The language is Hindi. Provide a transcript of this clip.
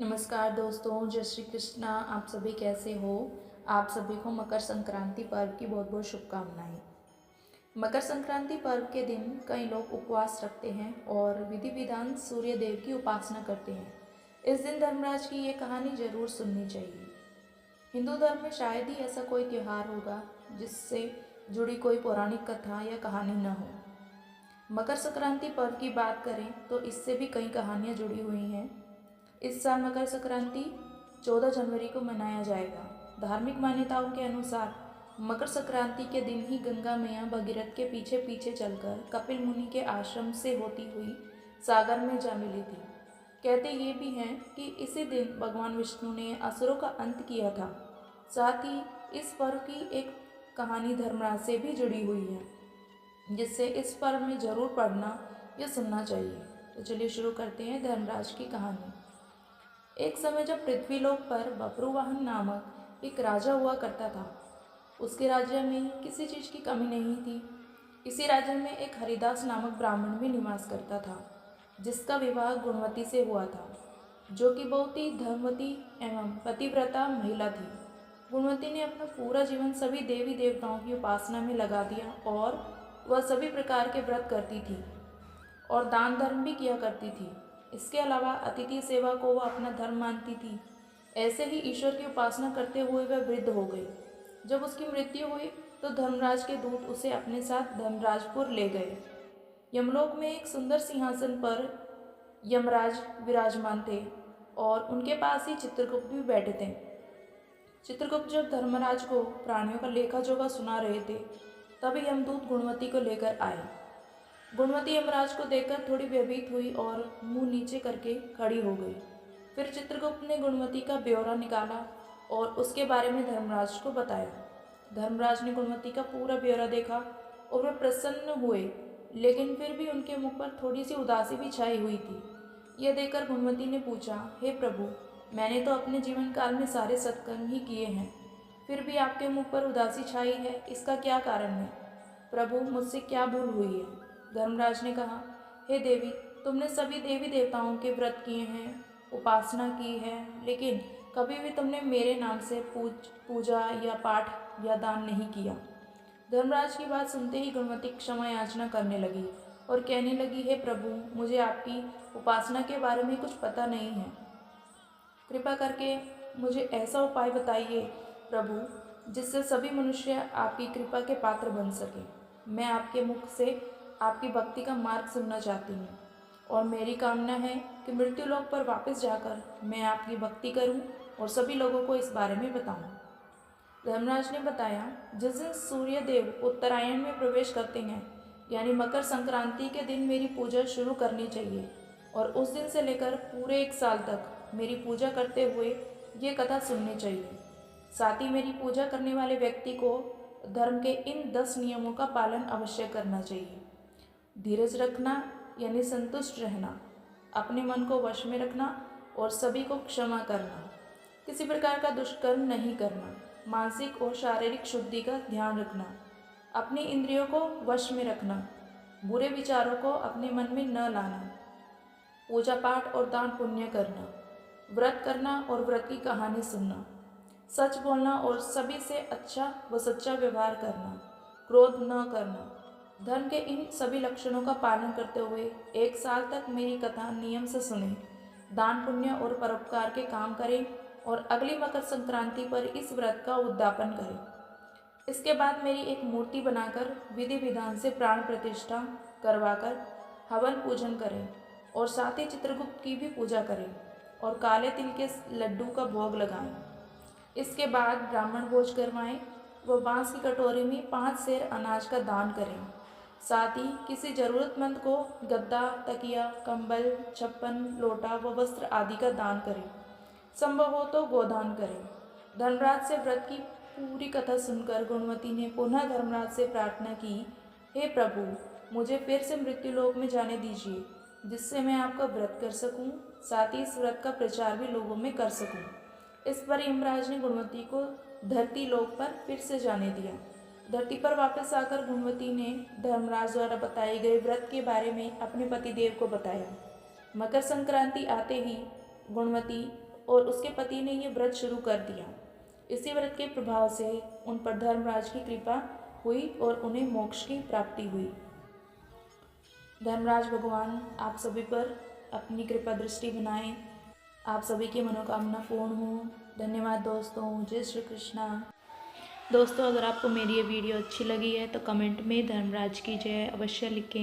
नमस्कार दोस्तों, जय श्री कृष्णा। आप सभी कैसे हो? आप सभी को मकर संक्रांति पर्व की बहुत बहुत शुभकामनाएं। मकर संक्रांति पर्व के दिन कई लोग उपवास रखते हैं और विधि विधान सूर्य देव की उपासना करते हैं। इस दिन धर्मराज की ये कहानी जरूर सुननी चाहिए। हिंदू धर्म में शायद ही ऐसा कोई त्यौहार होगा जिससे जुड़ी कोई पौराणिक कथा या कहानी न हो। मकर संक्रांति पर्व की बात करें तो इससे भी कई कहानियाँ जुड़ी हुई हैं। इस साल मकर संक्रांति 14 जनवरी को मनाया जाएगा। धार्मिक मान्यताओं के अनुसार मकर संक्रांति के दिन ही गंगा मैया भगीरथ के पीछे पीछे चलकर कपिल मुनि के आश्रम से होती हुई सागर में जा मिली थी। कहते ये भी हैं कि इसी दिन भगवान विष्णु ने असुरों का अंत किया था। साथ ही इस पर्व की एक कहानी धर्मराज से भी जुड़ी हुई है, जिससे इस पर्व में जरूर पढ़ना या सुनना चाहिए। तो चलिए शुरू करते हैं धर्मराज की कहानी। एक समय जब पृथ्वीलोक पर बब्रुवाहन नामक एक राजा हुआ करता था। उसके राज्य में किसी चीज़ की कमी नहीं थी। इसी राज्य में एक हरिदास नामक ब्राह्मण भी निवास करता था, जिसका विवाह गुणवती से हुआ था, जो कि बहुत ही धर्मवती एवं पतिव्रता महिला थी। गुणवती ने अपना पूरा जीवन सभी देवी देवताओं की उपासना में लगा दिया और वह सभी प्रकार के व्रत करती थी और दान धर्म भी किया करती थी। इसके अलावा अतिथि सेवा को वह अपना धर्म मानती थी। ऐसे ही ईश्वर की उपासना करते हुए वह वृद्ध हो गई। जब उसकी मृत्यु हुई तो धर्मराज के दूत उसे अपने साथ धर्मराजपुर ले गए। यमलोक में एक सुंदर सिंहासन पर यमराज विराजमान थे और उनके पास ही चित्रगुप्त भी बैठे थे। चित्रगुप्त जब धर्मराज को प्राणियों का लेखा जोखा सुना रहे थे, तभी यमदूत गुणवती को लेकर आए। गुणवती यमराज को देखकर थोड़ी भयभीत हुई और मुंह नीचे करके खड़ी हो गई। फिर चित्रगुप्त ने गुणवती का ब्यौरा निकाला और उसके बारे में धर्मराज को बताया। धर्मराज ने गुणवती का पूरा ब्यौरा देखा और वे प्रसन्न हुए, लेकिन फिर भी उनके मुख पर थोड़ी सी उदासी भी छाई हुई थी। यह देखकर गुणवती ने पूछा, हे प्रभु, मैंने तो अपने जीवन काल में सारे सत्कर्म ही किए हैं, फिर भी आपके मुख पर उदासी छाई है, इसका क्या कारण है? प्रभु, मुझसे क्या भूल हुई है? धर्मराज ने कहा, हे देवी, तुमने सभी देवी देवताओं के व्रत किए हैं, उपासना की है, लेकिन कभी भी तुमने मेरे नाम से पूजा या पाठ या दान नहीं किया। धर्मराज की बात सुनते ही गुणवती क्षमा याचना करने लगी और कहने लगी, हे प्रभु, मुझे आपकी उपासना के बारे में कुछ पता नहीं है। कृपा करके मुझे ऐसा उपाय बताइए प्रभु, जिससे सभी मनुष्य आपकी कृपा के पात्र बन सके। मैं आपके मुख से आपकी भक्ति का मार्ग सुनना चाहती हूँ और मेरी कामना है कि मृत्यु लोक पर वापस जाकर मैं आपकी भक्ति करूँ और सभी लोगों को इस बारे में बताऊँ। धर्मराज ने बताया, जिस दिन सूर्य देव उत्तरायण में प्रवेश करते हैं, यानी मकर संक्रांति के दिन मेरी पूजा शुरू करनी चाहिए और उस दिन से लेकर पूरे 1 साल तक मेरी पूजा करते हुए ये कथा सुननी चाहिए। साथ ही मेरी पूजा करने वाले व्यक्ति को धर्म के इन 10 नियमों का पालन अवश्य करना चाहिए। धीरज रखना यानी संतुष्ट रहना, अपने मन को वश में रखना और सभी को क्षमा करना, किसी प्रकार का दुष्कर्म नहीं करना, मानसिक और शारीरिक शुद्धि का ध्यान रखना, अपनी इंद्रियों को वश में रखना, बुरे विचारों को अपने मन में न लाना, पूजा पाठ और दान पुण्य करना, व्रत करना और व्रत की कहानी सुनना, सच बोलना और सभी से अच्छा व सच्चा व्यवहार करना, क्रोध न करना। धर्म के इन सभी लक्षणों का पालन करते हुए 1 साल तक मेरी कथा नियम से सुने, दान पुण्य और परोपकार के काम करें और अगली मकर संक्रांति पर इस व्रत का उद्यापन करें। इसके बाद मेरी एक मूर्ति बनाकर विधि विधान से प्राण प्रतिष्ठा करवाकर हवन पूजन करें और साथ ही चित्रगुप्त की भी पूजा करें और काले तिल के लड्डू का भोग लगाएं। इसके बाद ब्राह्मण भोज करवाएं व बांस की कटोरी में 5 सेर अनाज का दान करें। साथ ही किसी जरूरतमंद को गद्दा, तकिया, कंबल, छप्पन, लोटा व वस्त्र आदि का दान करें। संभव हो तो गोदान करें। धर्मराज से व्रत की पूरी कथा सुनकर गुणवती ने पुनः धर्मराज से प्रार्थना की, हे प्रभु, मुझे फिर से मृत्युलोक में जाने दीजिए, जिससे मैं आपका व्रत कर सकूं, साथ ही इस व्रत का प्रचार भी लोगों में कर सकूं। इस पर यमराज ने गुणवती को धरती लोक पर फिर से जाने दिया। धरती पर वापस आकर गुणवती ने धर्मराज द्वारा बताए गए व्रत के बारे में अपने पतिदेव को बताया। मकर संक्रांति आते ही गुणवती और उसके पति ने ये व्रत शुरू कर दिया। इसी व्रत के प्रभाव से उन पर धर्मराज की कृपा हुई और उन्हें मोक्ष की प्राप्ति हुई। धर्मराज भगवान आप सभी पर अपनी कृपा दृष्टि बनाएं, आप सभी की मनोकामना पूर्ण हो। धन्यवाद दोस्तों। जय श्री कृष्णा। दोस्तों, अगर आपको मेरी ये वीडियो अच्छी लगी है तो कमेंट में धर्मराज की जय अवश्य लिखें।